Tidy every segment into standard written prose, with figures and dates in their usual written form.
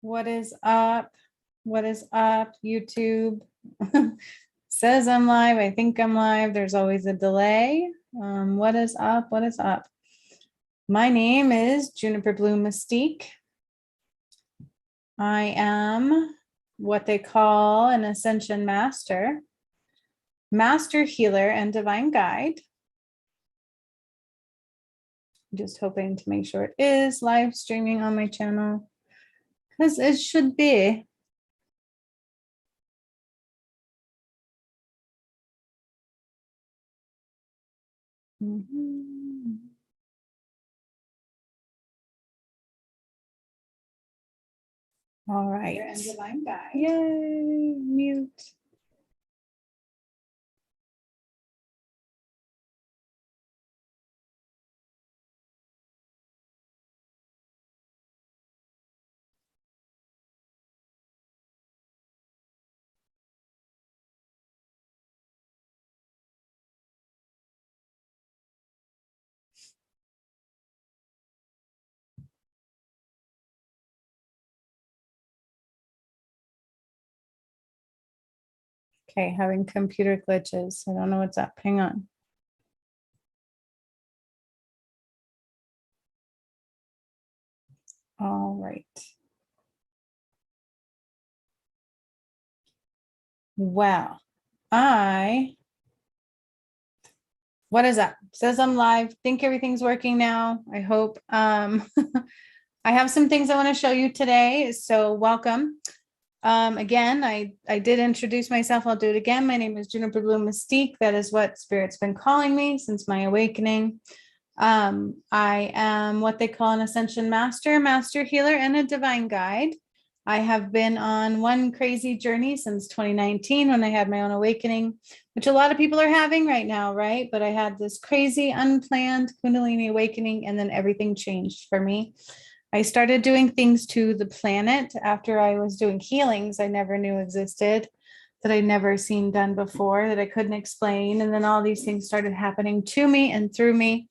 What is up? What is up, YouTube? Says I'm live. I think I'm live. There's always a delay. What is up? What is up? My name is Juniper Blue Mystique. I am what they call an Ascension Master, Master Healer, and Divine Guide. I'm just hoping to make sure it is live streaming on my channel, because it should be. All right. Yay, mute. Okay, having computer glitches. I don't know what's up. Hang on. All right. Well, what is up? Says I'm live. Think everything's working now. I hope. I have some things I want to show you today. So welcome. Again, I did introduce myself. I'll do it again. My name is Juniper Blue Mystique. That is what Spirit's been calling me since my awakening. I am what they call an Ascension Master, Master Healer, and a Divine Guide. I have been on one crazy journey since 2019 when I had my own awakening, which a lot of people are having right now, right? But I had this crazy, unplanned Kundalini awakening, and then everything changed for me. I started doing things to the planet after I was doing healings I never knew existed, that I'd never seen done before, that I couldn't explain. And then all these things started happening to me and through me,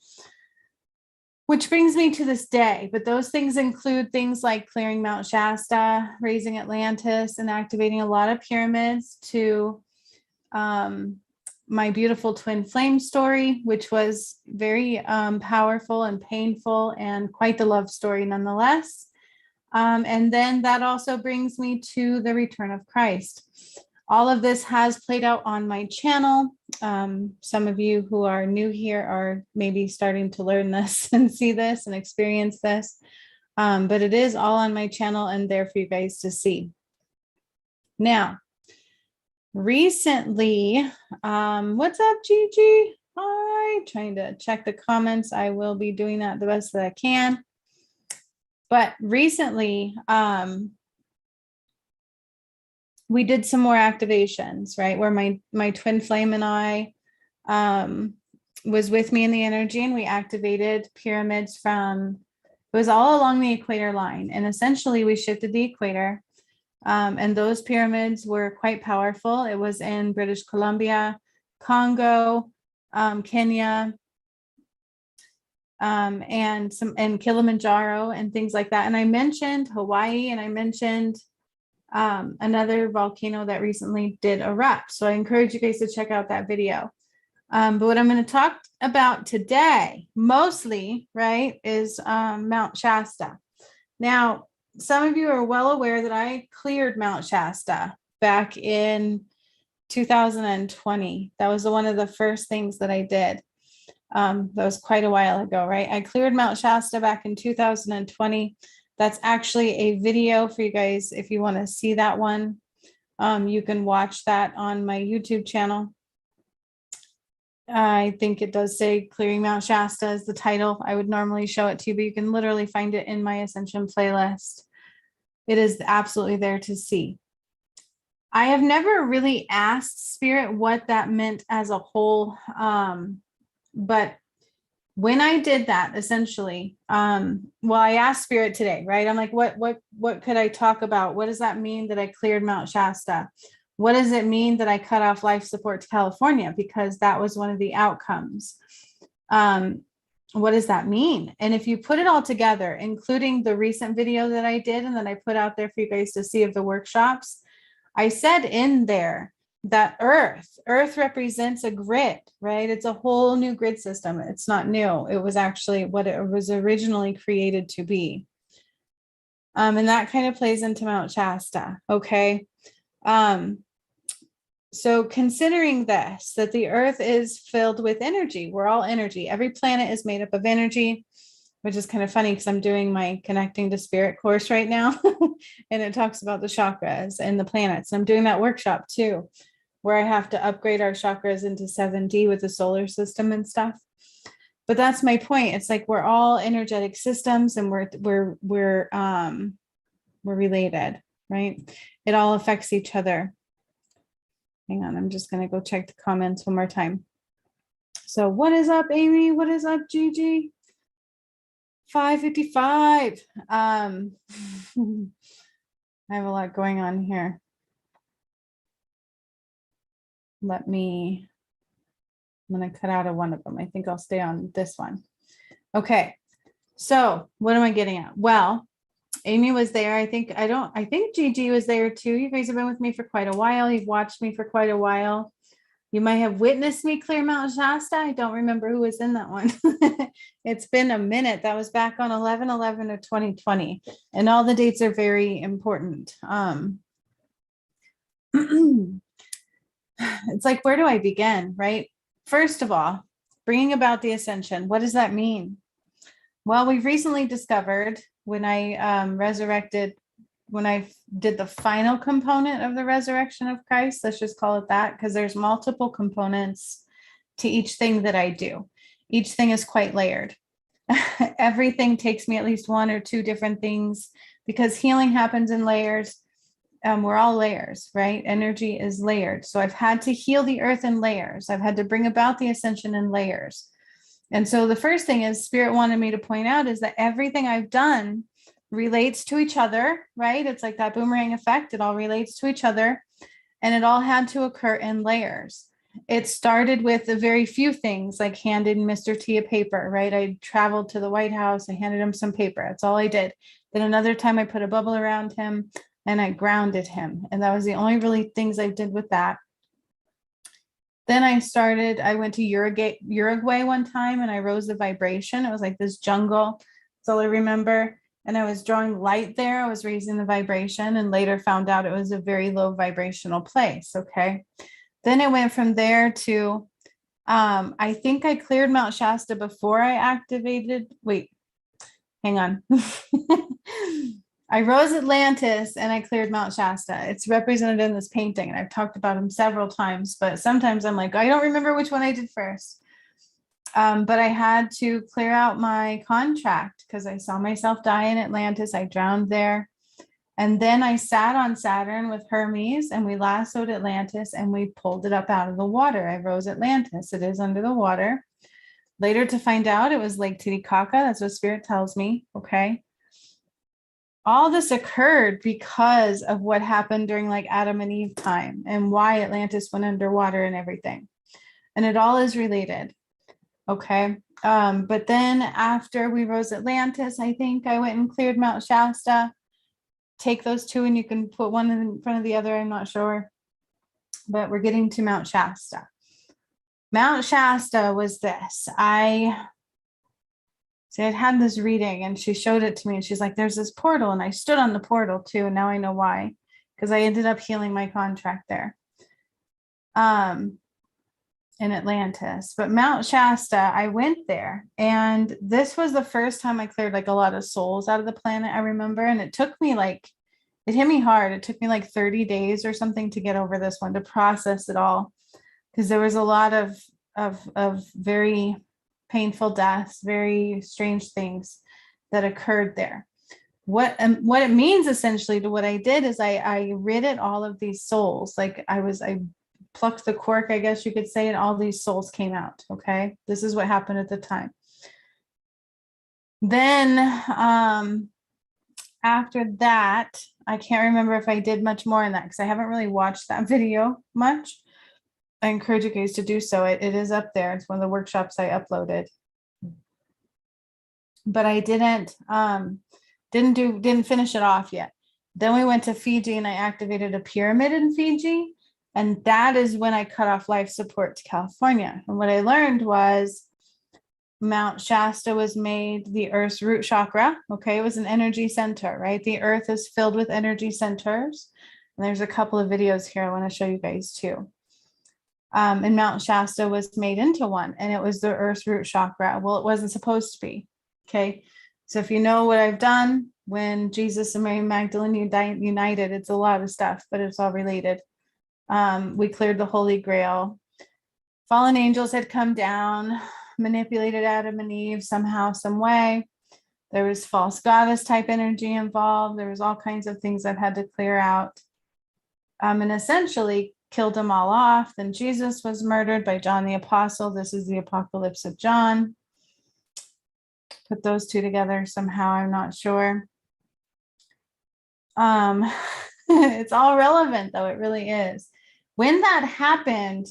which brings me to this day. But those things include things like clearing Mount Shasta, raising Atlantis, and activating a lot of pyramids, to my beautiful twin flame story, which was very powerful and painful and quite the love story nonetheless. And then that also brings me to the return of Christ. All of this has played out on my channel. Some of you who are new here are maybe starting to learn this and see this and experience this. But it is all on my channel and there for you guys to see. Now, recently, what's up, Gigi? Hi, trying to check the comments. I will be doing that the best that I can. But recently, we did some more activations, right? Where my twin flame and I was with me in the energy, and we activated pyramids from, it was all along the equator line. And essentially we shifted the equator. And those pyramids were quite powerful. It was in British Columbia, Congo, Kenya, and Kilimanjaro and things like that. And I mentioned Hawaii, and I mentioned another volcano that recently did erupt. So I encourage you guys to check out that video. But what I'm going to talk about today, mostly, right, is Mount Shasta. Now, some of you are well aware that I cleared Mount Shasta back in 2020. That was one of the first things that I did. That was quite a while ago, right? I cleared Mount Shasta back in 2020. That's actually a video for you guys. If you want to see that one, you can watch that on my YouTube channel. I think it does say Clearing Mount Shasta is the title. I would normally show it to you, but you can literally find it in my Ascension playlist. It is absolutely there to see. I have never really asked Spirit what that meant as a whole. But when I did that, essentially, well, I asked Spirit today, right? I'm like, what could I talk about? What does that mean that I cleared Mount Shasta? What does it mean that I cut off life support to California? Because that was one of the outcomes. what does that mean? And if you put it all together, including the recent video that I did and that I put out there for you guys to see of the workshops, I said in there that Earth represents a grid, right? It's a whole new grid system. It's not new. It was actually what it was originally created to be. And that kind of plays into Mount Shasta. Okay. So considering this, that the Earth is filled with energy, we're all energy. Every planet is made up of energy, which is kind of funny because I'm doing my Connecting to Spirit course right now. And it talks about the chakras and the planets. And I'm doing that workshop too, where I have to upgrade our chakras into 7D with the solar system and stuff. But that's my point. It's like we're all energetic systems, and we're related, right? It all affects each other. Hang on, I'm just going to go check the comments one more time. So what is up, Amy? What is up, Gigi? 5:55. I have a lot going on here. I'm going to cut out of one of them. I think I'll stay on this one. Okay. So what am I getting at? Well, Amy was there. I think Gigi was there too. You guys have been with me for quite a while. You've watched me for quite a while. You might have witnessed me clear Mount Shasta. I don't remember who was in that one. It's been a minute. That was back on 11/11 of 2020. And all the dates are very important. It's like, where do I begin, right? First of all, bringing about the ascension. What does that mean? Well, we've recently discovered when I did the final component of the resurrection of Christ, let's just call it that, because there's multiple components to each thing that I do. Each thing is quite layered. Everything takes me at least one or two different things because healing happens in layers. We're all layers, right? Energy is layered. So I've had to heal the earth in layers. I've had to bring about the ascension in layers. And so the first thing is Spirit wanted me to point out is that everything I've done relates to each other, right? It's like that boomerang effect. It all relates to each other, and it all had to occur in layers. It started with a very few things, like handed Mr. T a paper, right? I traveled to the White House. I handed him some paper. That's all I did. Then another time I put a bubble around him and I grounded him. And that was the only really things I did with that. Then I went to Uruguay one time and I rose the vibration. It was like this jungle. That's all I remember. And I was drawing light there. I was raising the vibration and later found out it was a very low vibrational place. Okay. Then it went from there to, I think I cleared Mount Shasta before I activated. Wait, hang on. I rose Atlantis and I cleared Mount Shasta. It's represented in this painting, and I've talked about him several times, but sometimes I'm like, I don't remember which one I did first. But I had to clear out my contract because I saw myself die in Atlantis. I drowned there. And then I sat on Saturn with Hermes and we lassoed Atlantis and we pulled it up out of the water. I rose Atlantis. It is under the water. Later to find out it was Lake Titicaca. That's what Spirit tells me. Okay. All this occurred because of what happened during like Adam and Eve time and why Atlantis went underwater and everything. And it all is related. Okay. But then after we rose Atlantis, I think I went and cleared Mount Shasta. Take those two and you can put one in front of the other. I'm not sure. But we're getting to Mount Shasta. Mount Shasta was this. I'd had this reading and she showed it to me and she's like, there's this portal. And I stood on the portal too. And now I know why, because I ended up healing my contract there in Atlantis. But Mount Shasta, I went there and this was the first time I cleared like a lot of souls out of the planet, I remember. And it hit me hard. It took me like 30 days or something to get over this one, to process it all. Because there was a lot of very painful deaths, very strange things that occurred there. What it means essentially to what I did is I ridded all of these souls. Like I plucked the cork, I guess you could say, and all these souls came out. Okay. This is what happened at the time. Then after that, I can't remember if I did much more in that because I haven't really watched that video much. I encourage you guys to do so. It is up there. It's one of the workshops I uploaded. but I didn't finish it off yet. Then we went to Fiji and I activated a pyramid in Fiji. And that is when I cut off life support to California. And what I learned was Mount Shasta was made the Earth's root chakra. Okay. It was an energy center, right? The Earth is filled with energy centers. And there's a couple of videos here I want to show you guys too. And Mount Shasta was made into one, and it was the Earth's root chakra. Well, it wasn't supposed to be. Okay. So if you know what I've done when Jesus and Mary Magdalene united, it's a lot of stuff, but it's all related. We cleared the Holy Grail. Fallen angels had come down, manipulated Adam and Eve somehow, some way. There was false goddess type energy involved. There was all kinds of things I've had to clear out. And essentially killed them all off. Then Jesus was murdered by John the Apostle. This is the Apocalypse of John. Put those two together somehow, I'm not sure. It's all relevant though, it really is. When that happened,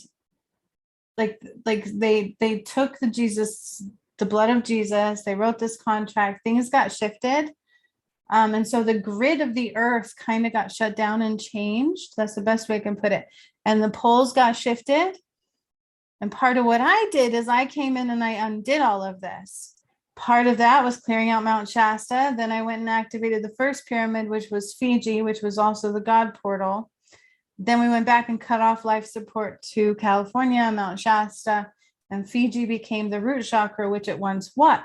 like they took the blood of Jesus, they wrote this contract, things got shifted. And so the grid of the earth kind of got shut down and changed. That's the best way I can put it. And the poles got shifted. And part of what I did is I came in and I undid all of this. Part of that was clearing out Mount Shasta. Then I went and activated the first pyramid, which was Fiji, which was also the God portal. Then we went back and cut off life support to California, Mount Shasta, and Fiji became the root chakra, which it once was.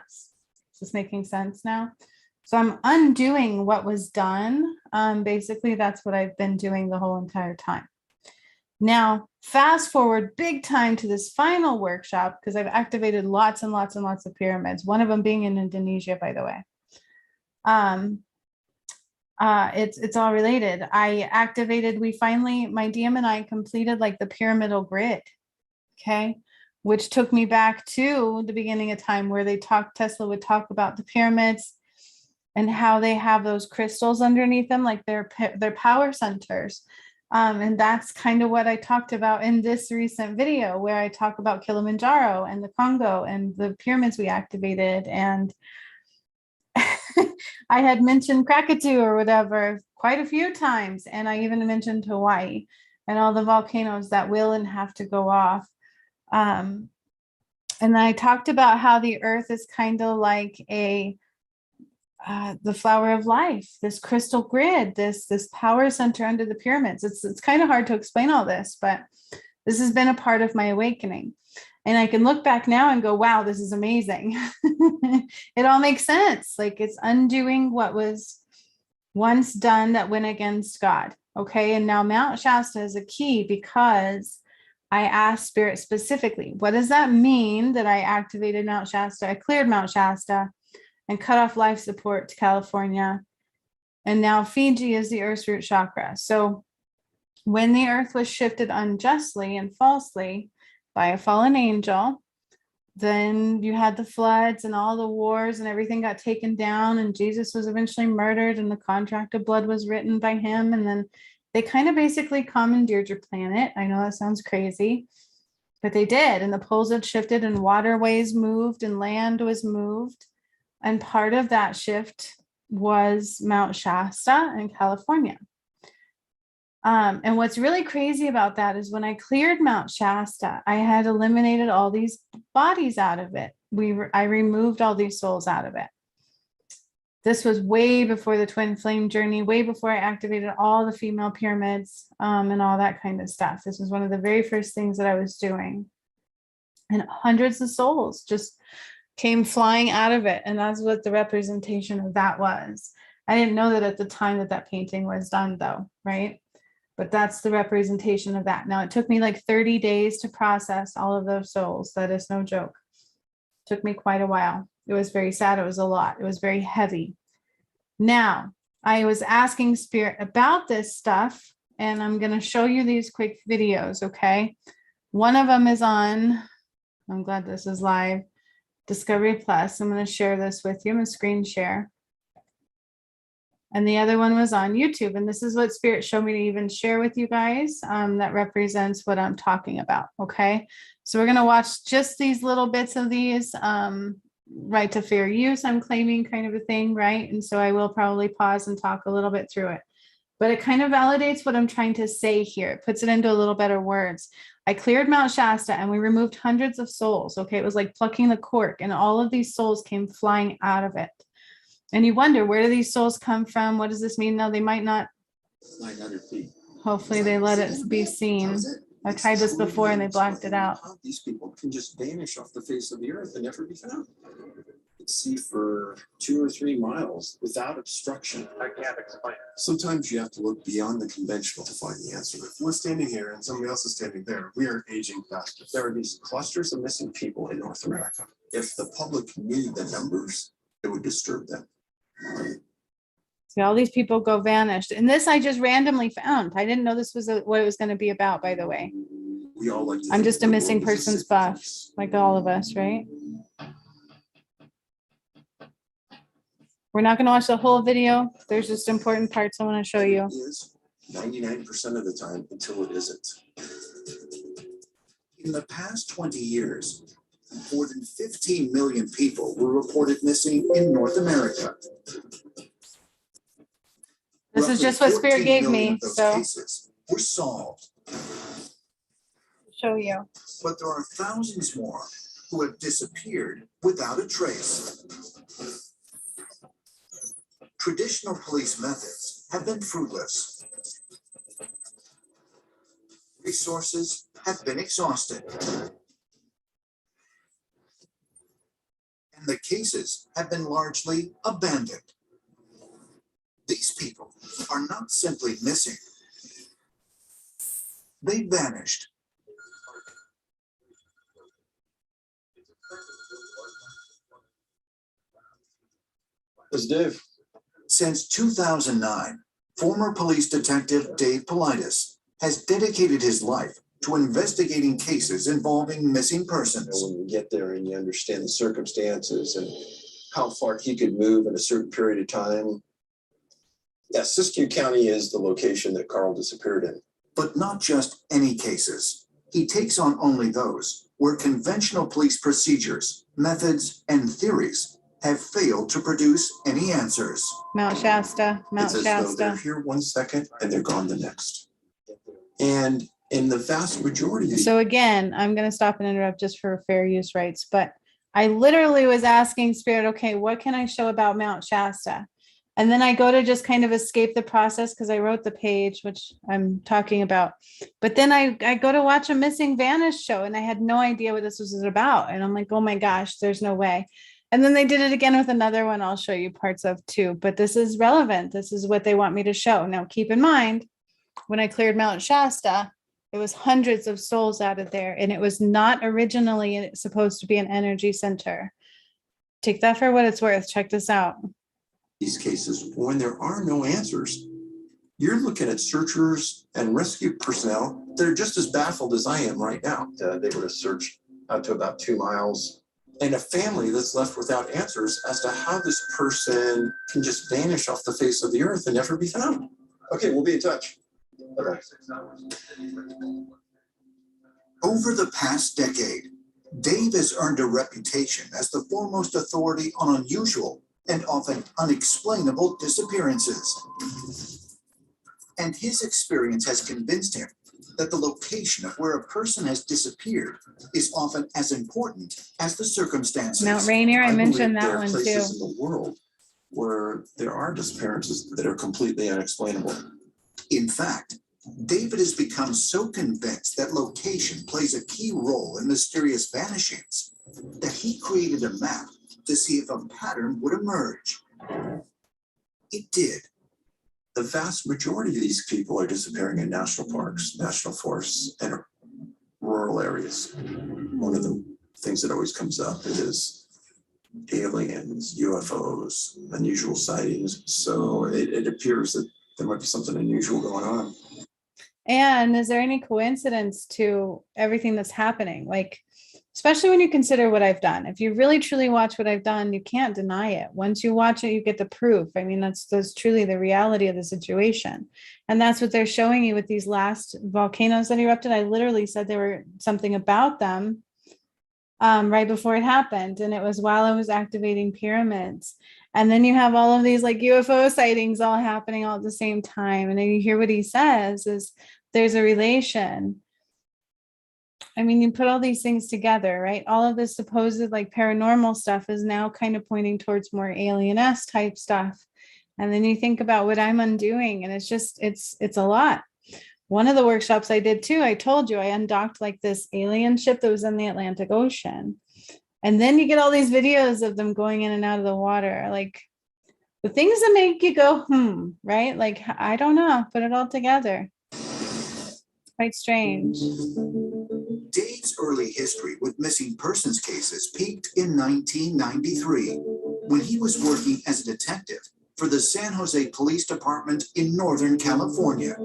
Is this making sense now? So I'm undoing what was done. Basically, that's what I've been doing the whole entire time. Now, fast forward big time to this final workshop, because I've activated lots and lots and lots of pyramids, one of them being in Indonesia, by the way. It's all related. My DM and I completed like the pyramidal grid, okay, which took me back to the beginning of time where Tesla would talk about the pyramids and how they have those crystals underneath them, like their power centers. And that's kind of what I talked about in this recent video where I talk about Kilimanjaro and the Congo and the pyramids we activated. And I had mentioned Krakatoa or whatever quite a few times. And I even mentioned Hawaii and all the volcanoes that will and have to go off. And I talked about how the earth is kind of like the flower of life, this crystal grid, this power center under the pyramids. It's kind of hard to explain all this, but this has been a part of my awakening. And I can look back now and go, wow, this is amazing. It all makes sense. Like it's undoing what was once done that went against God. Okay. And now Mount Shasta is a key because I asked Spirit specifically, what does that mean that I activated Mount Shasta? I cleared Mount Shasta and cut off life support to California. And now Fiji is the Earth's root chakra. So when the earth was shifted unjustly and falsely by a fallen angel, then you had the floods and all the wars and everything got taken down, and Jesus was eventually murdered and the contract of blood was written by him. And then they kind of basically commandeered your planet. I know that sounds crazy, but they did. And the poles had shifted and waterways moved and land was moved. And part of that shift was Mount Shasta in California. And what's really crazy about that is when I cleared Mount Shasta, I had eliminated all these bodies out of it. I removed all these souls out of it. This was way before the twin flame journey, way before I activated all the female pyramids and all that kind of stuff. This was one of the very first things that I was doing. And hundreds of souls just came flying out of it. And that's what the representation of that was. I didn't know that at the time that painting was done though, right? But that's the representation of that. Now, it took me like 30 days to process all of those souls. That is no joke. It took me quite a while. It was very sad. It was a lot. It was very heavy. Now, I was asking Spirit about this stuff, and I'm going to show you these quick videos, okay? One of them is on, I'm glad this is live, Discovery Plus. I'm going to share this with you. I'm going to screen share. And the other one was on YouTube. And this is what Spirit showed me to even share with you guys that represents what I'm talking about. Okay. So we're going to watch just these little bits of these. right to fair use, I'm claiming, kind of a thing, right? And so I will probably pause and talk a little bit through it. But it kind of validates what I'm trying to say here. It puts it into a little better words. I cleared Mount Shasta and we removed hundreds of souls. Okay. It was like plucking the cork, and all of these souls came flying out of it. And you wonder, where do these souls come from? What does this mean? No, they might not. 900 feet. Hopefully they let it be seen. I've tried this before and they blacked it out. How these people can just vanish off the face of the earth and never be found. See for 2 or 3 miles without obstruction. I can't explain it. Sometimes you have to look beyond the conventional to find the answer. If we're standing here and somebody else is standing there, we are aging faster. There are these clusters of missing people in North America. If the public knew the numbers, it would disturb them. See, all these people go vanished. And this I just randomly found. I didn't know this was what it was going to be about, by the way. We all like to I'm just a missing persons buff, like all of us, right? We're not going to watch the whole video. There's just important parts I want to show you. It is 99% of the time until it isn't. In the past 20 years, more than 15 million people were reported missing in North America. This is just what Spirit gave me, so cases were solved. Show you. But there are thousands more who have disappeared without a trace. Traditional police methods have been fruitless. Resources have been exhausted. And the cases have been largely abandoned. These people are not simply missing. They vanished. This is Dave. Since 2009, former police detective Dave Politis has dedicated his life to investigating cases involving missing persons. When you get there and you understand the circumstances and how far he could move in a certain period of time. Yes, Siskiyou County is the location that Carl disappeared in. But not just any cases. He takes on only those where conventional police procedures, methods, and theories have failed to produce any answers. Mount Shasta, Mount It's as though Shasta. they're here one second and they're gone the next. And in the vast majority of So again, I'm going to stop and interrupt just for fair use rights, but I literally was asking Spirit, okay, what can I show about Mount Shasta? And then I go to just kind of escape the process because I wrote the page, which I'm talking about. But then I go to watch a missing vanish show and I had no idea what this was about. And I'm like, oh my gosh, there's no way. And then they did it again with another one I'll show you parts of too. But this is relevant. This is what they want me to show. Now, keep in mind, when I cleared Mount Shasta, it was hundreds of souls out of there. And it was not originally supposed to be an energy center. Take that for what it's worth. Check this out. these cases, when there are no answers, you're looking at searchers and rescue personnel that are just as baffled as I am right now. They would have searched out to about 2 miles. And a family that's left without answers as to how this person can just vanish off the face of the earth and never be found. Okay, we'll be in touch. Okay. Over the past decade, Dave has earned a reputation as the foremost authority on unusual and often unexplainable disappearances. And his experience has convinced him that the location of where a person has disappeared is often as important as the circumstances. Mount Rainier, I mentioned that there are one too. places in the world where there are disappearances that are completely unexplainable. In fact, David has become so convinced that location plays a key role in mysterious vanishings that he created a map to see if a pattern would emerge. It did. The vast majority of these people are disappearing in national parks, national forests, and rural areas. One of the things that always comes up is aliens, UFOs, unusual sightings. So it appears that there might be something unusual going on. And is there any coincidence to everything that's happening? Like, especially when you consider what I've done. If you really truly watch what I've done, you can't deny it. Once you watch it, you get the proof. I mean, that's truly the reality of the situation. And that's what they're showing you with these last volcanoes that erupted. I literally said there were something about them right before it happened. And it was while I was activating pyramids. And then you have all of these like UFO sightings all happening all at the same time. And then you hear what he says is there's a relation. I mean, you put all these things together, right? All of this supposed like paranormal stuff is now kind of pointing towards more alien-esque type stuff. And then you think about what I'm undoing, and it's just, it's a lot. One of the workshops I did too, I told you I undocked like this alien ship that was in the Atlantic Ocean. And then you get all these videos of them going in and out of the water, like the things that make you go, right? Like, I don't know, put it all together. Quite strange. Dave's early history with missing persons cases peaked in 1993 when he was working as a detective for the San Jose Police Department in Northern California.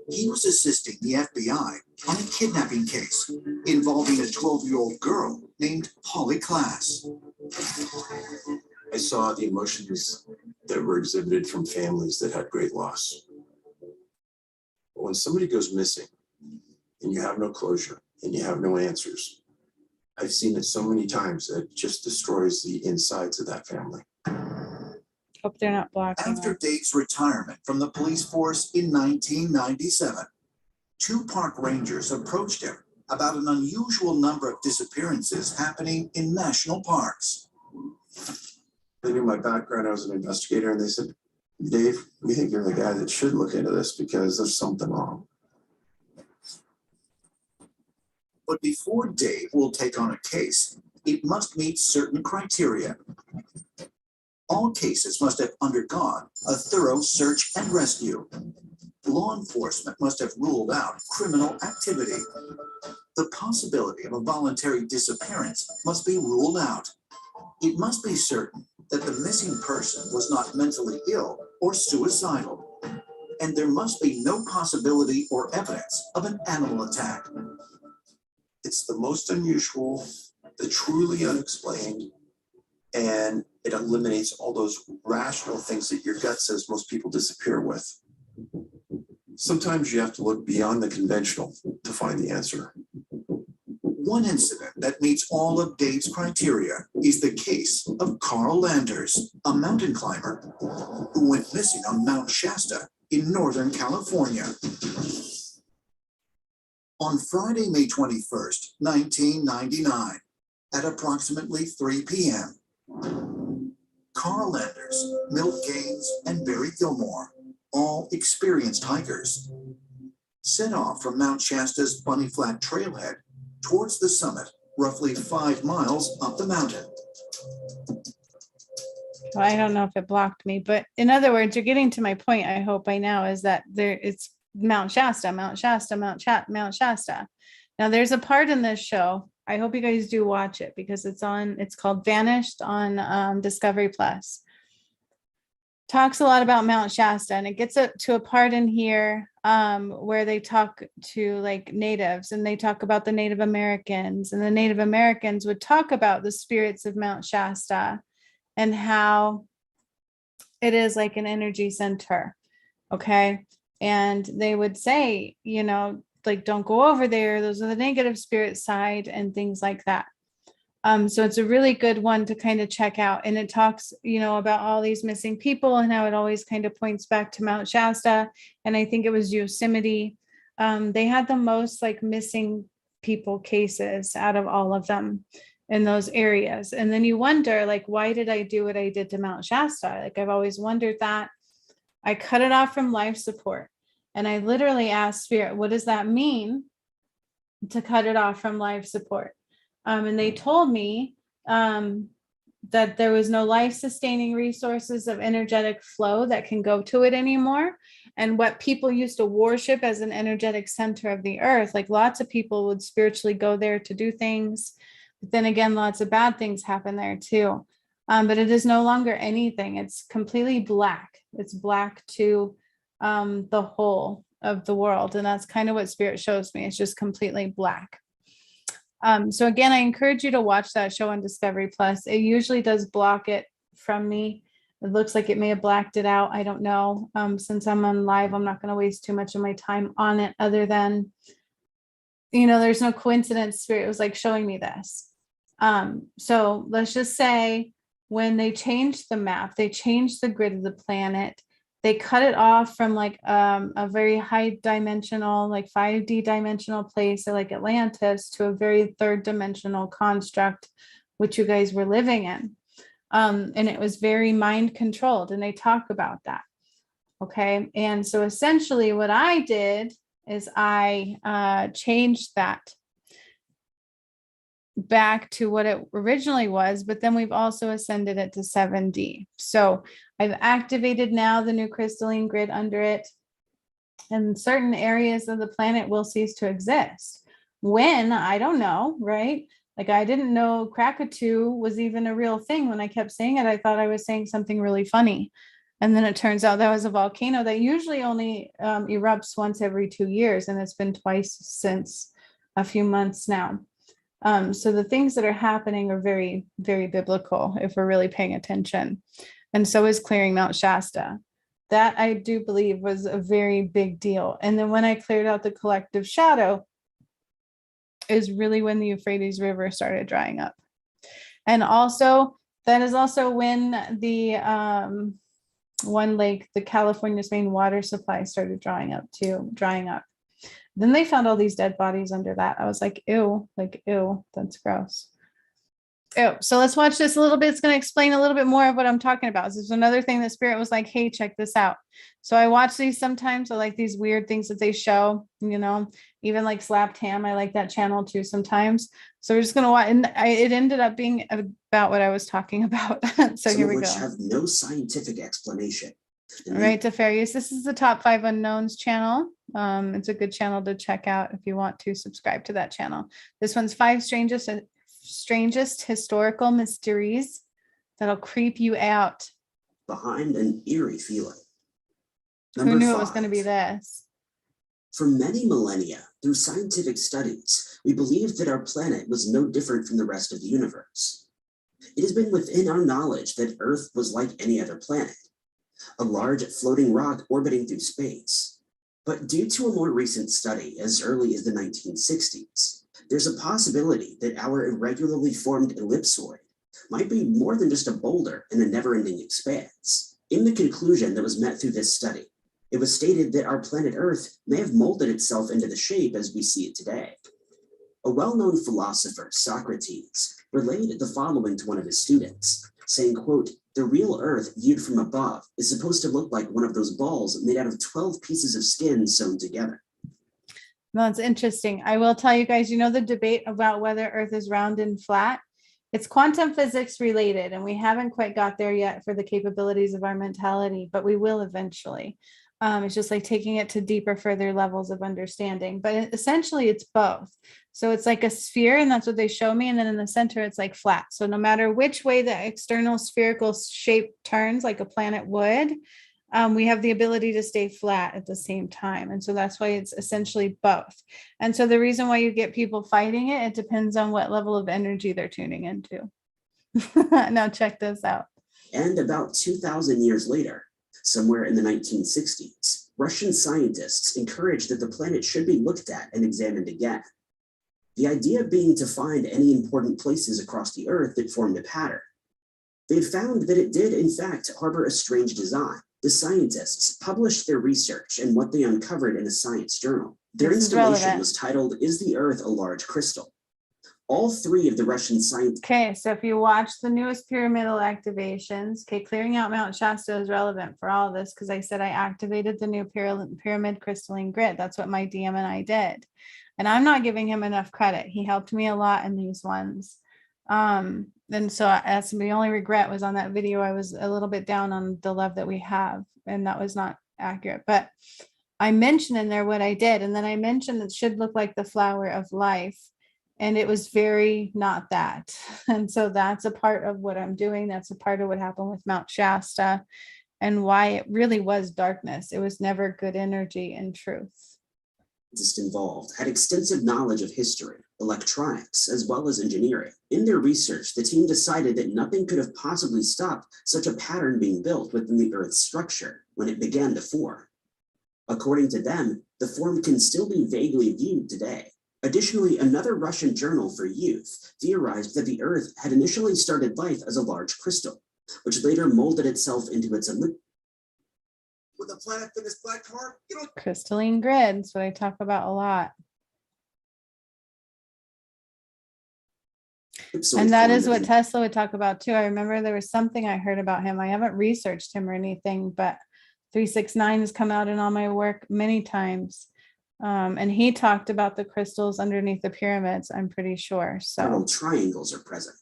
He was assisting the FBI on a kidnapping case involving a 12-year-old girl named Holly Class. I saw the emotions that were exhibited from families that had great loss. But when somebody goes missing and you have no closure and you have no answers, I've seen it so many times that it just destroys the insides of that family. Hope they're not blocking. After Dave's retirement from the police force in 1997, two park rangers approached him about an unusual number of disappearances happening in national parks. They knew my background. I was an investigator, and they said, Dave, we think you're the guy that should look into this because there's something wrong. But before Dave will take on a case, it must meet certain criteria. All cases must have undergone a thorough search and rescue. Law enforcement must have ruled out criminal activity. The possibility of a voluntary disappearance must be ruled out. It must be certain that the missing person was not mentally ill or suicidal. And there must be no possibility or evidence of an animal attack. It's the most unusual, the truly unexplained, and it eliminates all those rational things that your gut says most people disappear with. Sometimes you have to look beyond the conventional to find the answer. One incident that meets all of Dave's criteria is the case of Carl Landers, a mountain climber who went missing on Mount Shasta in Northern California. On Friday, May 21st, 1999, at approximately 3 p.m., Carl Landers, Milt Gaines, and Barry Gilmore, all experienced hikers, set off from Mount Shasta's Bunny Flat trailhead towards the summit, roughly 5 miles up the mountain. Well, I don't know if it blocked me, but in other words, you're getting to my point, I hope by now, is that it's Mount Shasta, Mount Shasta, Mount Shasta. Now there's a part in this show, I hope you guys do watch it because it's called Vanished on Discovery Plus. Talks a lot about Mount Shasta, and it gets up to a part in here where they talk to like natives, and they talk about the Native Americans, and the Native Americans would talk about the spirits of Mount Shasta and how it is like an energy center. Okay. And they would say, like, don't go over there. Those are the negative spirit side and things like that. So it's a really good one to kind of check out. And it talks, about all these missing people and how it always kind of points back to Mount Shasta. And I think it was Yosemite. They had the most like missing people cases out of all of them in those areas. And then you wonder, like, why did I do what I did to Mount Shasta? Like, I've always wondered that. I cut it off from life support. And I literally asked Spirit, what does that mean to cut it off from life support? And they told me that there was no life-sustaining resources of energetic flow that can go to it anymore. And what people used to worship as an energetic center of the earth, like lots of people would spiritually go there to do things. But then again, lots of bad things happen there too. But it is no longer anything. It's completely black. It's black to the whole of the world. And that's kind of what Spirit shows me. It's just completely black. So again, I encourage you to watch that show on Discovery Plus. It usually does block it from me. It looks like it may have blacked it out. I don't know. Since I'm on live, I'm not going to waste too much of my time on it other than there's no coincidence. Spirit was like showing me this. So let's just say when they changed the map, they changed the grid of the planet. They cut it off from like a very high dimensional, like 5D dimensional place like Atlantis to a very third dimensional construct, which you guys were living in. And it was very mind controlled. And they talk about that. Okay. And so essentially what I did is I changed that back to what it originally was, but then we've also ascended it to 7D. So I've activated now the new crystalline grid under it, and certain areas of the planet will cease to exist. When, I don't know, right? Like I didn't know Krakatoa was even a real thing. When I kept saying it, I thought I was saying something really funny. And then it turns out that was a volcano that usually only erupts once every 2 years. And it's been twice since a few months now. So the things that are happening are very, very biblical if we're really paying attention. And so is clearing Mount Shasta. That I do believe was a very big deal. And then when I cleared out the collective shadow is really when the Euphrates River started drying up. And also that is also when the one lake, the California's main water supply started drying up. Then they found all these dead bodies under that. I was like, ew, that's gross. Ew. So let's watch this a little bit. It's going to explain a little bit more of what I'm talking about. This is another thing that Spirit was like, hey, check this out. So I watch these sometimes. I like these weird things that they show, even like Slapped Ham. I like that channel too sometimes. So we're just going to watch. And it ended up being about what I was talking about. So Some here of we which go. have no scientific explanation. All right, Defarius, this is the Top 5 Unknowns channel. It's a good channel to check out if you want to subscribe to that channel. This one's 5 strangest historical mysteries that'll creep you out. Behind an eerie feeling. Who knew it was going to be this? For many millennia, through scientific studies, we believed that our planet was no different from the rest of the universe. It has been within our knowledge that Earth was like any other planet, a large floating rock orbiting through space. But due to a more recent study as early as the 1960s, there's a possibility that our irregularly formed ellipsoid might be more than just a boulder in a never-ending expanse. In the conclusion that was met through this study, it was stated that our planet Earth may have molded itself into the shape as we see it today. A well-known philosopher, Socrates, relayed the following to one of his students, saying, quote, "The real Earth viewed from above is supposed to look like one of those balls made out of 12 pieces of skin sewn together." Well, it's interesting. I will tell you guys, the debate about whether Earth is round and flat, it's quantum physics related, and we haven't quite got there yet for the capabilities of our mentality, but we will eventually. It's just like taking it to deeper, further levels of understanding, but essentially it's both. So it's like a sphere, and that's what they show me. And then in the center, it's like flat. So no matter which way the external spherical shape turns, like a planet would, we have the ability to stay flat at the same time. And so that's why it's essentially both. And so the reason why you get people fighting it, it depends on what level of energy they're tuning into. Now check this out. And about 2,000 years later, somewhere in the 1960s, Russian scientists encouraged that the planet should be looked at and examined again. The idea being to find any important places across the Earth that formed a pattern. They had found that it did, in fact, harbor a strange design. The scientists published their research and what they uncovered in a science journal. Their installation was titled, "Is the Earth a Large Crystal?" All 3 of the Russian scientists. Okay, so if you watch the newest pyramidal activations, clearing out Mount Shasta is relevant for all of this because I said I activated the new pyramid crystalline grid. That's what my DM and I did. And I'm not giving him enough credit. He helped me a lot in these ones. And so that's the only regret was on that video. I was a little bit down on the love that we have, and that was not accurate. But I mentioned in there what I did. And then I mentioned it should look like the flower of life. And it was very not that. And so that's a part of what I'm doing. That's a part of what happened with Mount Shasta and why it really was darkness. It was never good energy and truth. Involved had extensive knowledge of history, electronics, as well as engineering. In their research, the team decided that nothing could have possibly stopped such a pattern being built within the Earth's structure when it began to form. According to them, the form can still be vaguely viewed today. Additionally, another Russian journal for youth theorized that the Earth had initially started life as a large crystal, which later molded itself into its ellipse. With a planet in this black car, you don't. Crystalline grid is what I talk about a lot. And that is what Tesla would talk about too. I remember there was something I heard about him. I haven't researched him or anything, but 369 has come out in all my work many times. And he talked about the crystals underneath the pyramids, I'm pretty sure. So triangles are present,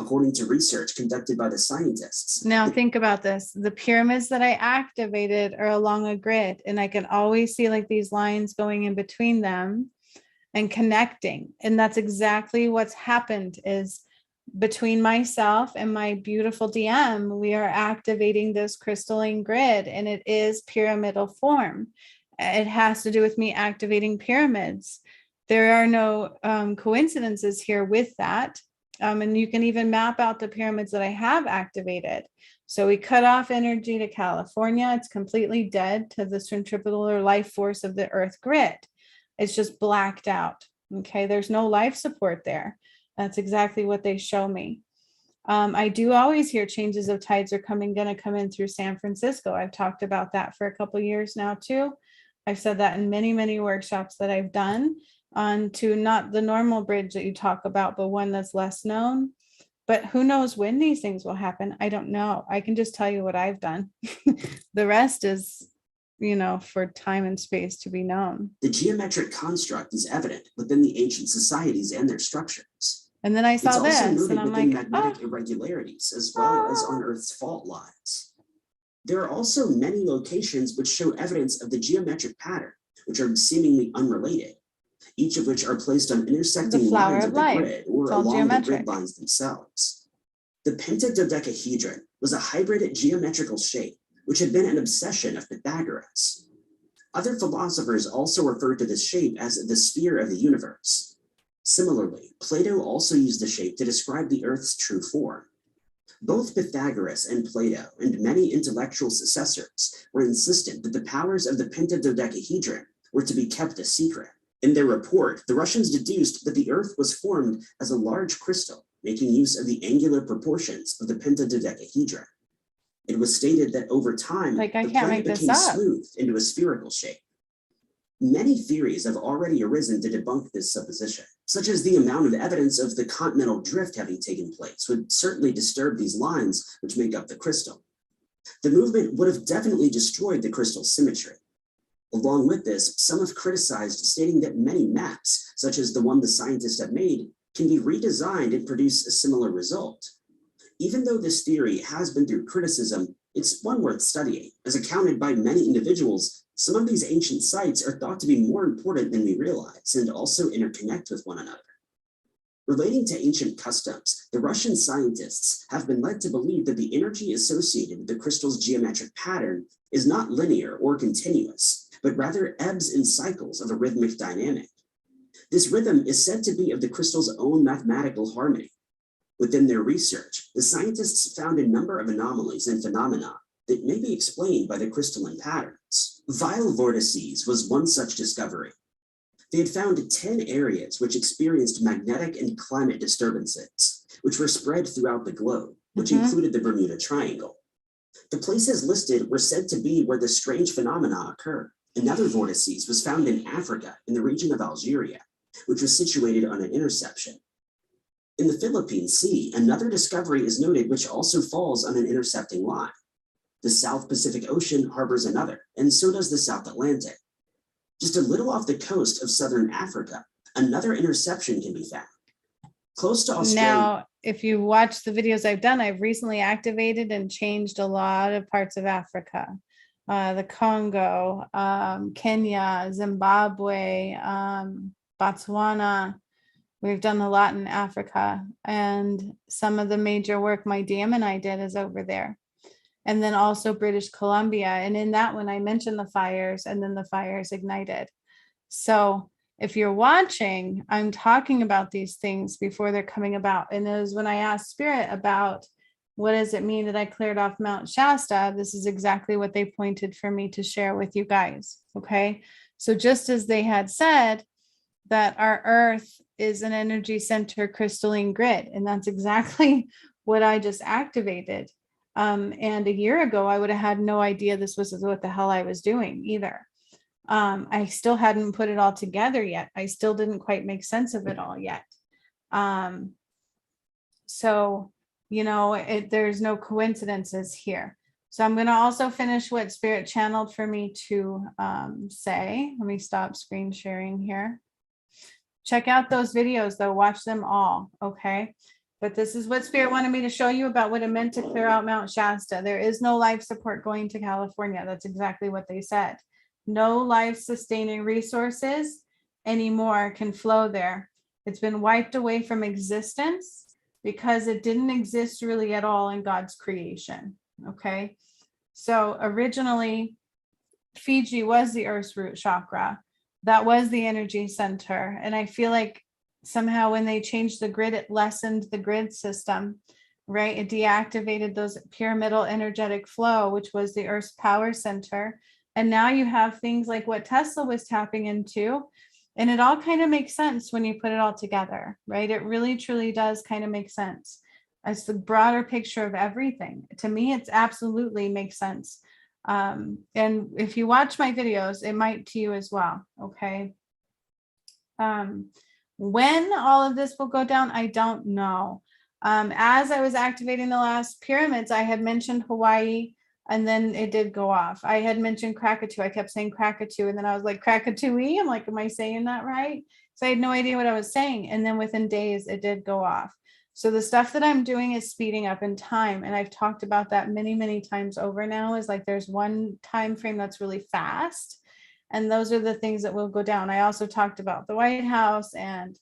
according to research conducted by the scientists. now think about this. The pyramids that I activated are along a grid, and I can always see like these lines going in between them and connecting. And that's exactly what's happened is between myself and my beautiful DM, we are activating this crystalline grid, and it is pyramidal form. It has to do with me activating pyramids. There are no coincidences here with that. And you can even map out the pyramids that I have activated. So we cut off energy to California. It's completely dead to the centripetal or life force of the earth grid. It's just blacked out. Okay, there's no life support there. That's exactly what they show me. I do always hear changes of tides are going to come in through San Francisco. I've talked about that for a couple of years now too. I've said that in many, many workshops that I've done on to not the normal bridge that you talk about, but one that's less known. But who knows when these things will happen? I don't know. I can just tell you what I've done. The rest is, for time and space to be known. The geometric construct is evident within the ancient societies and their structures. And then I saw it's also this noted and I'm within like, magnetic irregularities as well as on Earth's fault lines. There are also many locations which show evidence of the geometric pattern, which are seemingly unrelated, each of which are placed on intersecting lines of the grid or along the grid lines themselves. The pentadodecahedron was a hybrid geometrical shape, which had been an obsession of Pythagoras. Other philosophers also referred to this shape as the sphere of the universe. Similarly, Plato also used the shape to describe the Earth's true form. Both Pythagoras and Plato and many intellectual successors were insistent that the powers of the pentadodecahedron were to be kept a secret. In their report, the Russians deduced that the Earth was formed as a large crystal, making use of the angular proportions of the pentadodecahedron. It was stated that over time, the planet became smoothed into a spherical shape. Many theories have already arisen to debunk this supposition, such as the amount of evidence of the continental drift having taken place would certainly disturb these lines which make up the crystal. The movement would have definitely destroyed the crystal's symmetry. Along with this, some have criticized, stating that many maps, such as the one the scientists have made, can be redesigned and produce a similar result. Even though this theory has been through criticism, it's one worth studying, as accounted by many individuals. Some of these ancient sites are thought to be more important than we realize and also interconnect with one another. Relating to ancient customs, the Russian scientists have been led to believe that the energy associated with the crystal's geometric pattern is not linear or continuous, but rather ebbs and cycles of a rhythmic dynamic. This rhythm is said to be of the crystal's own mathematical harmony. Within their research, the scientists found a number of anomalies and phenomena that may be explained by the crystalline patterns. Vile vortices was one such discovery. They had found 10 areas which experienced magnetic and climate disturbances, which were spread throughout the globe, which included the Bermuda Triangle. The places listed were said to be where the strange phenomena occur. Another vortices was found in Africa, in the region of Algeria, which was situated on an interception. In the Philippine Sea, another discovery is noted which also falls on an intercepting line. The South Pacific Ocean harbors another, and so does the South Atlantic. Just a little off the coast of southern Africa, another interception can be found. Close to Australia. Now, if you watch the videos I've done, I've recently activated and changed a lot of parts of Africa. The Congo, Kenya, Zimbabwe, Botswana. We've done a lot in Africa, and some of the major work my DM and I did is over there. And then also British Columbia. And in that one, I mentioned the fires, and then the fires ignited. So if you're watching, I'm talking about these things before they're coming about. And it was when I asked Spirit about what does it mean that I cleared off Mount Shasta, this is exactly what they pointed for me to share with you guys. Okay. So just as they had said, that our earth is an energy center crystalline grid. And that's exactly what I just activated. And a year ago, I would have had no idea this was what the hell I was doing either. I still hadn't put it all together yet. I still didn't quite make sense of it all yet. So, there's no coincidences here. So I'm going to also finish what Spirit channeled for me to say. Let me stop screen sharing here. Check out those videos though, watch them all, okay? But this is what Spirit wanted me to show you about what it meant to clear out Mount Shasta. There is no life support going to California. That's exactly what they said. No life sustaining resources anymore can flow there. It's been wiped away from existence because it didn't exist really at all in God's creation, okay? So originally, Fiji was the Earth's root chakra. That was the energy center. And I feel like somehow when they changed the grid, it lessened the grid system, right? It deactivated those pyramidal energetic flow, which was the Earth's power center. And now you have things like what Tesla was tapping into. And it all kind of makes sense when you put it all together, right? It really, truly does kind of make sense. It's the broader picture of everything. To me, it's absolutely makes sense. And if you watch my videos, it might to you as well. Okay. When all of this will go down, I don't know. As I was activating the last pyramids, I had mentioned Hawaii, and then it did go off. I had mentioned Krakatoa. I kept saying Krakatoa, and then I was like, Krakatoa. I'm like, am I saying that right? So I had no idea what I was saying. And then within days, it did go off. So the stuff that I'm doing is speeding up in time. And I've talked about that many, many times over now, is like there's one time frame that's really fast. And those are the things that will go down. I also talked about the White House and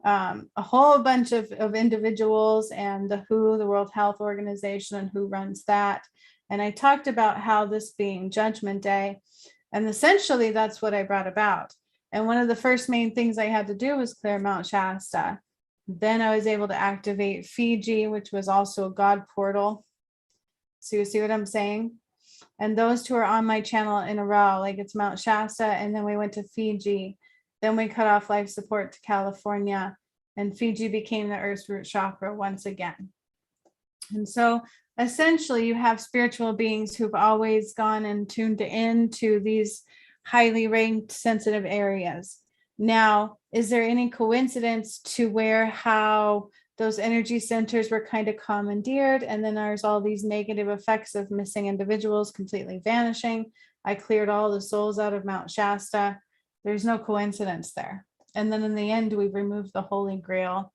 a whole bunch of individuals and the WHO, the World Health Organization, and who runs that. And I talked about how this being Judgment Day, and essentially that's what I brought about. And one of the first main things I had to do was clear Mount Shasta. Then I was able to activate Fiji, which was also a God portal. So you see what I'm saying? And those two are on my channel in a row, like it's Mount Shasta, and then we went to Fiji. Then we cut off life support to California, and Fiji became the Earth's root chakra once again. And so essentially you have spiritual beings who've always gone and tuned into these highly ranked sensitive areas. Now, is there any coincidence to where how those energy centers were kind of commandeered, and then there's all these negative effects of missing individuals completely vanishing? I cleared all the souls out of Mount Shasta. There's no coincidence there. And then in the end, we removed the Holy Grail,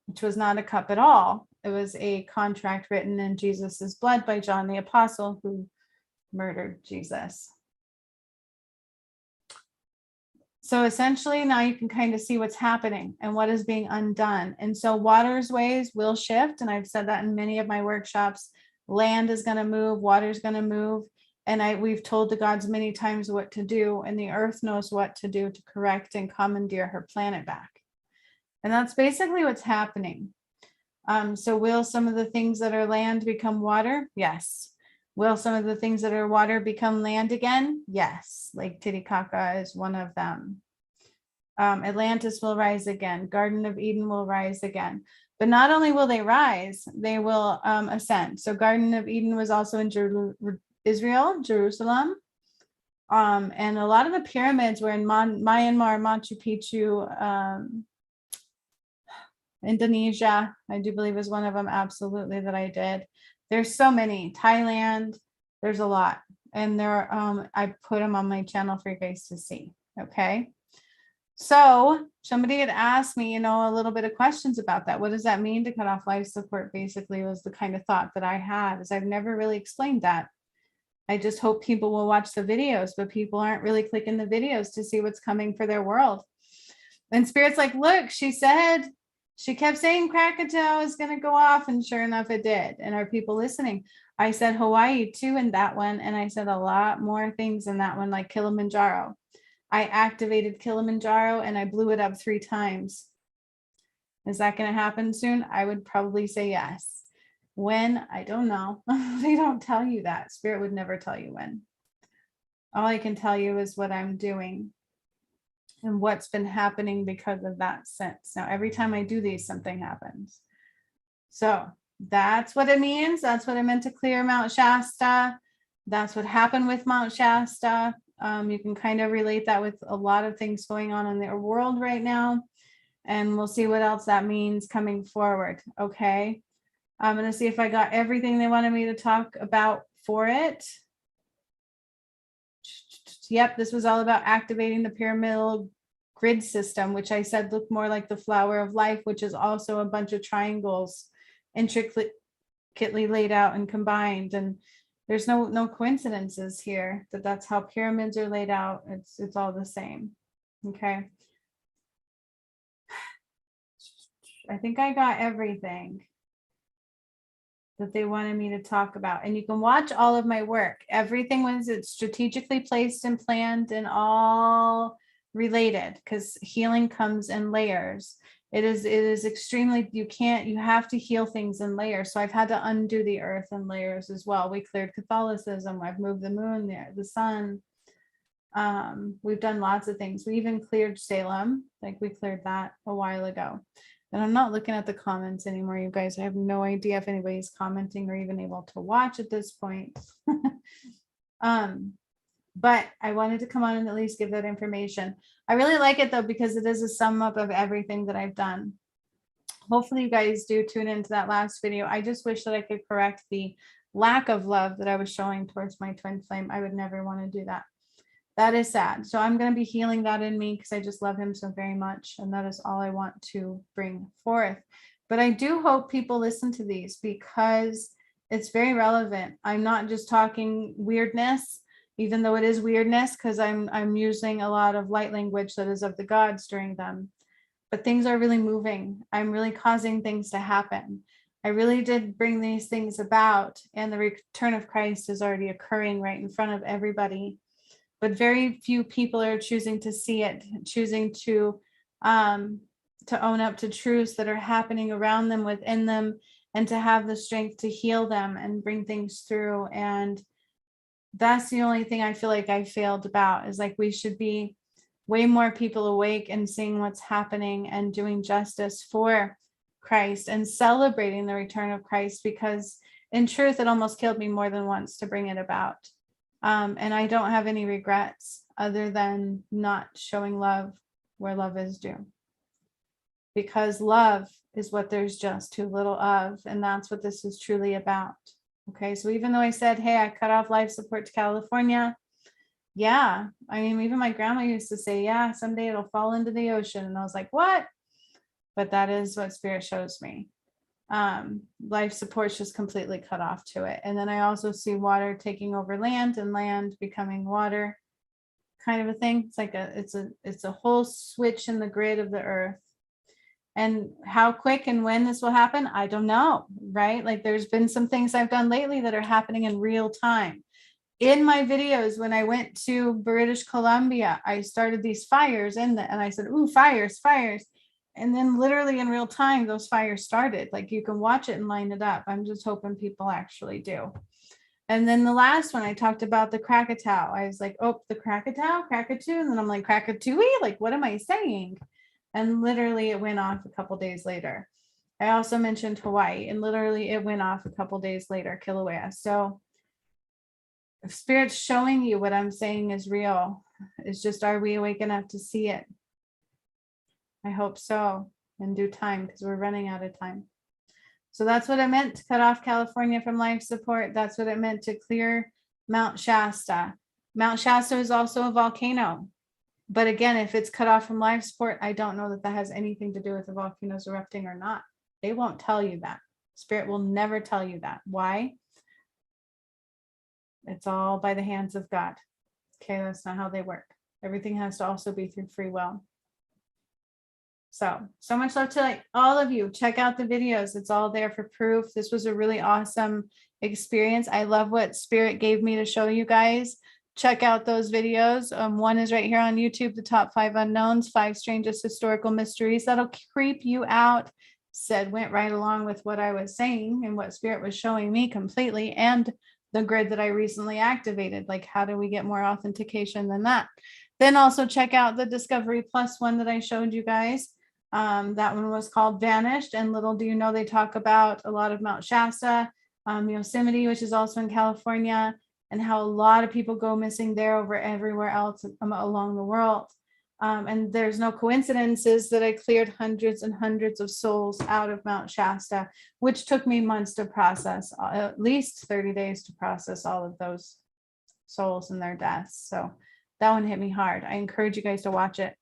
which was not a cup at all. It was a contract written in Jesus's blood by John the Apostle, who murdered Jesus. So essentially now you can kind of see what's happening and what is being undone. And so water's ways will shift. And I've said that in many of my workshops. Land is going to move, water is going to move. And we've told the gods many times what to do, and the earth knows what to do to correct and commandeer her planet back. And that's basically what's happening. So will some of the things that are land become water? Yes. Will some of the things that are water become land again? Yes. Lake Titicaca is one of them. Atlantis will rise again. Garden of Eden will rise again. But not only will they rise, they will ascend. So Garden of Eden was also in Israel, Jerusalem. And a lot of the pyramids were in Myanmar, Machu Picchu, Indonesia, I do believe is one of them, absolutely, that I did. There's so many. Thailand, there's a lot. And there I put them on my channel for you guys to see. Okay. So somebody had asked me, a little bit of questions about that. What does that mean to cut off life support? Basically was the kind of thought that I had, is I've never really explained that. I just hope people will watch the videos, but people aren't really clicking the videos to see what's coming for their world. And Spirit's like, look, she kept saying Krakatoa is going to go off, and sure enough, it did. And are people listening? I said Hawaii too in that one, and I said a lot more things in that one, like Kilimanjaro. I activated Kilimanjaro and I blew it up 3 times. Is that going to happen soon? I would probably say yes. When? I don't know. They don't tell you that. Spirit would never tell you when. All I can tell you is what I'm doing. and what's been happening because of that since. Now, every time I do these, something happens. So that's what it means. That's what I meant to clear Mount Shasta. That's what happened with Mount Shasta. You can kind of relate that with a lot of things going on in their world right now. And we'll see what else that means coming forward. Okay. I'm going to see if I got everything they wanted me to talk about for it. Yep, this was all about activating the pyramidal grid system, which I said looked more like the flower of life, which is also a bunch of triangles intricately laid out and combined. And there's no coincidences here that's how pyramids are laid out. It's all the same. Okay. I think I got everything that they wanted me to talk about. And you can watch all of my work. Everything was strategically placed and planned and all related, because healing comes in layers. It is extremely, you have to heal things in layers. So I've had to undo the earth in layers as well. We cleared Catholicism. I've moved the moon there, the sun. We've done lots of things. We even cleared Salem. Like we cleared that a while ago. And I'm not looking at the comments anymore, you guys. I have no idea if anybody's commenting or even able to watch at this point. But I wanted to come on and at least give that information. I really like it though, because it is a sum up of everything that I've done. Hopefully you guys do tune into that last video. I just wish that I could correct the lack of love that I was showing towards my twin flame. I would never want to do that. That is sad. So I'm going to be healing that in me because I just love him so very much. And that is all I want to bring forth. But I do hope people listen to these because it's very relevant. I'm not just talking weirdness, even though it is weirdness, because I'm using a lot of light language that is of the gods during them. But things are really moving. I'm really causing things to happen. I really did bring these things about, and the return of Christ is already occurring right in front of everybody. But very few people are choosing to see it, choosing to own up to truths that are happening around them, within them, and to have the strength to heal them and bring things through. And that's the only thing I feel like I failed about, is like we should be way more people awake and seeing what's happening and doing justice for Christ and celebrating the return of Christ, because in truth, it almost killed me more than once to bring it about. And I don't have any regrets other than not showing love where love is due. Because love is what there's just too little of. And that's what this is truly about. Okay, so even though I said, hey, I cut off life support to California. Yeah, I mean, even my grandma used to say, yeah, someday it'll fall into the ocean. And I was like, what? But that is what Spirit shows me. Life support's just completely cut off to it. And then I also see water taking over land and land becoming water, kind of a thing. It's like it's a whole switch in the grid of the earth. And how quick and when this will happen, I don't know, right? Like there's been some things I've done lately that are happening in real time. In my videos, when I went to British Columbia, I started these fires and I said, ooh, fires. And then literally in real time, those fires started. Like you can watch it and line it up. I'm just hoping people actually do. And then the last one, I talked about the Krakatoa. I was like, oh, the Krakatoa. And then I'm like, Krakatooie? Like, what am I saying? And literally it went off a couple days later. I also mentioned Hawaii, and literally it went off a couple days later, Kilauea. So if Spirit's showing you what I'm saying is real, it's just, are we awake enough to see it? I hope so, in due time, because we're running out of time. So that's what it meant to cut off California from life support. That's what it meant to clear Mount Shasta. Mount Shasta is also a volcano. But again, if it's cut off from life support, I don't know that that has anything to do with the volcanoes erupting or not. They won't tell you that. Spirit will never tell you that. Why? It's all by the hands of God. Okay, that's not how they work. Everything has to also be through free will. So much love to like all of you. Check out the videos. It's all there for proof. This was a really awesome experience. I love what Spirit gave me to show you guys. Check out those videos. One is right here on YouTube, the top 5 unknowns, 5 strangest historical mysteries. That'll creep you out. Went right along with what I was saying and what Spirit was showing me completely, and the grid that I recently activated. Like, how do we get more authentication than that? Then also check out the Discovery Plus one that I showed you guys. That one was called Vanished, and little do you know, they talk about a lot of Mount Shasta, Yosemite, which is also in California, and how a lot of people go missing there over everywhere else along the world. And there's no coincidences that I cleared hundreds and hundreds of souls out of Mount Shasta, which took me months to process, at least 30 days to process all of those souls and their deaths. So that one hit me hard. I encourage you guys to watch it.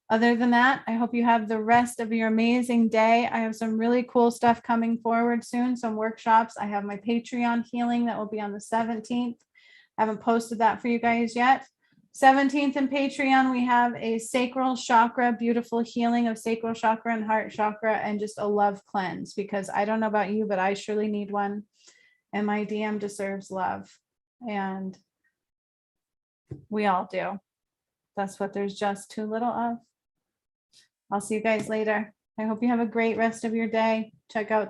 Other than that, I hope you have the rest of your amazing day. I have some really cool stuff coming forward soon, some workshops. I have my Patreon healing that will be on the 17th. I haven't posted that for you guys yet. 17th in Patreon, we have a sacral chakra, beautiful healing of sacral chakra and heart chakra, and just a love cleanse, because I don't know about you, but I surely need one. And my DM deserves love. And we all do. That's what there's just too little of. I'll see you guys later. I hope you have a great rest of your day. Check out